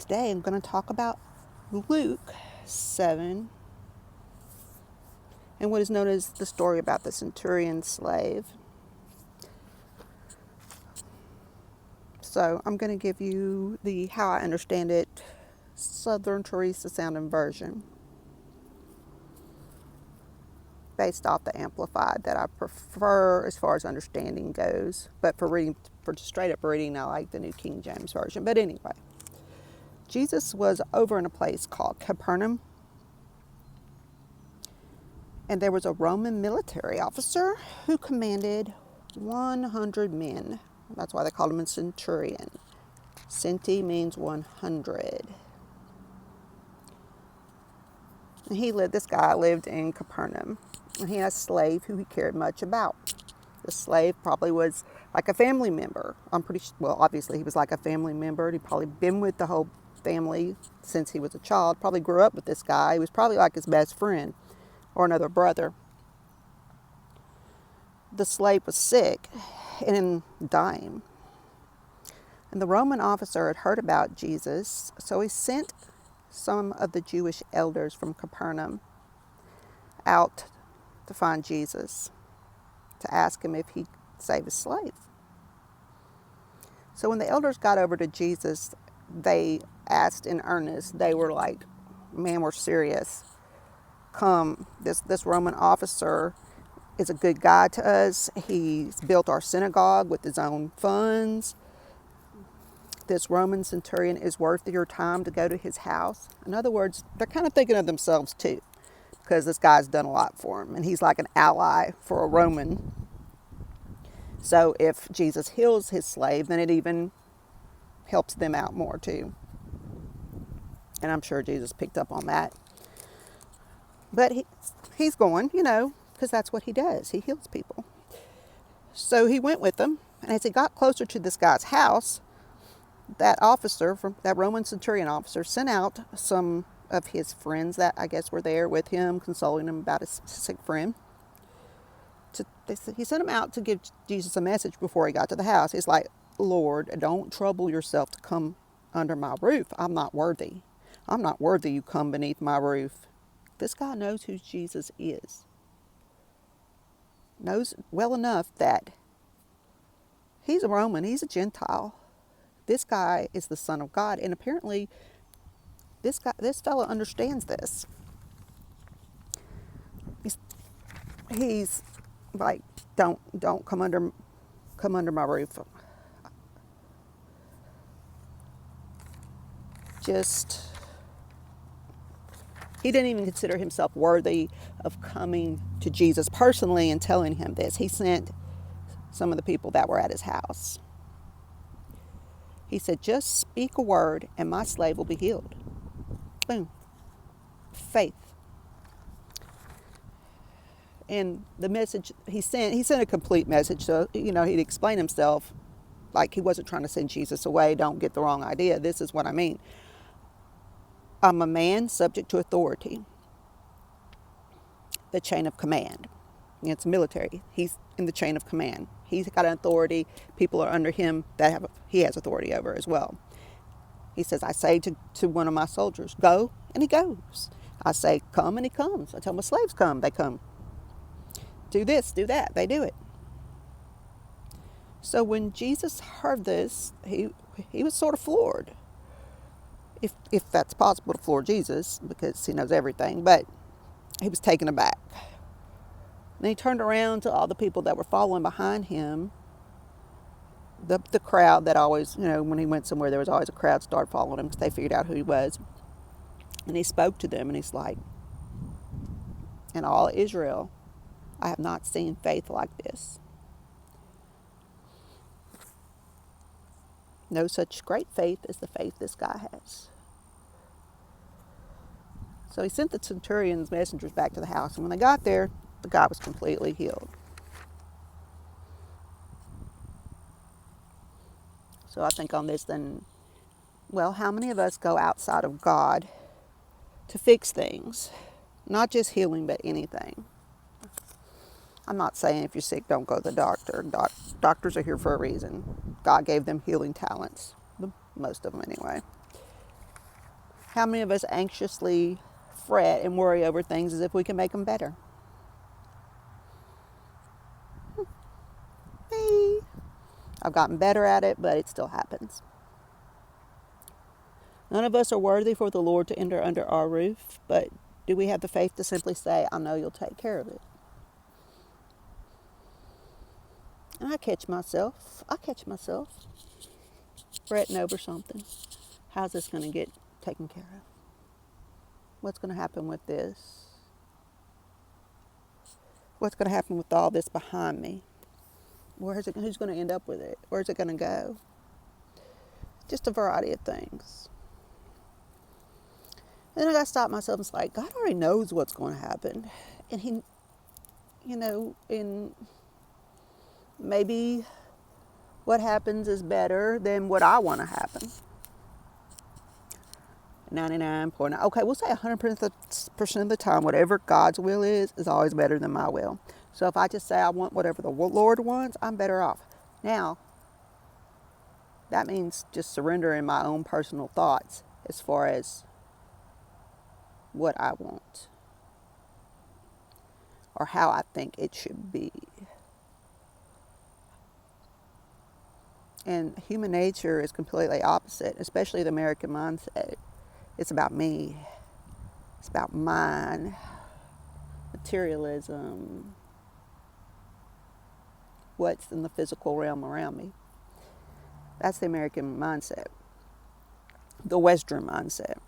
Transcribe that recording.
today I'm going to talk about Luke 7 and what is known as the story about the Centurion slave. So I'm going to give you the how I understand it Southern Teresa sounding version based off the Amplified that I prefer as far as understanding goes. But for straight up reading, I like the New King James Version. But anyway, Jesus was over in a place called Capernaum, and there was a Roman military officer who commanded 100 men. That's why they called him a centurion. Centi means 100. And this guy lived in Capernaum. And he had a slave who he cared much about. The slave probably was like a family member. Obviously he was like a family member. He'd probably been with the whole family since he was a child. Probably grew up with this guy. He was probably like his best friend or another brother. The slave was sick and dying. And the Roman officer had heard about Jesus, so he sent some of the Jewish elders from Capernaum out to find Jesus, to ask him if he'd save his slave. So when the elders got over to Jesus, they asked in earnest. They were like, man, we're serious. Come, this Roman officer is a good guy to us. He's built our synagogue with his own funds. This Roman centurion is worth your time to go to his house. In other words, they're kind of thinking of themselves too, because this guy's done a lot for him, and he's like an ally for a Roman. So if Jesus heals his slave, then it even helps them out more too. And I'm sure Jesus picked up on that. But he's going, because that's what he does. He heals people. So he went with them, and as he got closer to this guy's house, that Roman centurion officer sent out some of his friends that I guess were there with him, consoling him about his sick friend. He sent him out to give Jesus a message before he got to the house. He's like, Lord, don't trouble yourself to come under my roof. I'm not worthy. I'm not worthy you come beneath my roof. This guy knows who Jesus is. Knows well enough that he's a Roman. He's a Gentile. This guy is the Son of God, and apparently this fellow understands this. He's like, don't come under my roof. He didn't even consider himself worthy of coming to Jesus personally and telling him this. He sent some of the people that were at his house. He said, just speak a word and my slave will be healed. Boom. Faith. And the message he sent a complete message. So, he'd explain himself like he wasn't trying to send Jesus away. Don't get the wrong idea. This is what I mean. I'm a man subject to authority. The chain of command. It's military. He's in the chain of command. He's got an authority. People are under him that he has authority over as well. He says, I say to one of my soldiers, go, and he goes. I say, come, and he comes. I tell my slaves, come, they come. Do this, do that, they do it. So when Jesus heard this, he was sort of floored. If that's possible to floor Jesus, because he knows everything, but he was taken aback. Then he turned around to all the people that were following behind him. The crowd that always, when he went somewhere, there was always a crowd started following him because they figured out who he was. And he spoke to them, and he's like, in all Israel, I have not seen faith like this. No such great faith as the faith this guy has. So he sent the centurion's messengers back to the house, and when they got there, the guy was completely healed. So I think on this then, how many of us go outside of God to fix things? Not just healing, but anything. I'm not saying if you're sick, don't go to the doctor. Doctors are here for a reason. God gave them healing talents. Most of them anyway. How many of us anxiously fret and worry over things as if we can make them better? Me. I've gotten better at it, but it still happens. None of us are worthy for the Lord to enter under our roof, but do we have the faith to simply say, I know you'll take care of it? And I catch myself fretting over something. How's this going to get taken care of? What's going to happen with this? What's going to happen with all this behind me? Who's going to end up with it? Where's it going to go? Just a variety of things. And then I got to stop myself and say, like, God already knows what's going to happen. And He, and maybe what happens is better than what I want to happen. 99.9. Okay, we'll say 100% of the time, whatever God's will is always better than my will. So if I just say I want whatever the Lord wants, I'm better off. Now, that means just surrendering my own personal thoughts as far as what I want or how I think it should be. And human nature is completely opposite, especially the American mindset. It's about me. It's about mine. Materialism. What's in the physical realm around me. That's the American mindset. The Western mindset.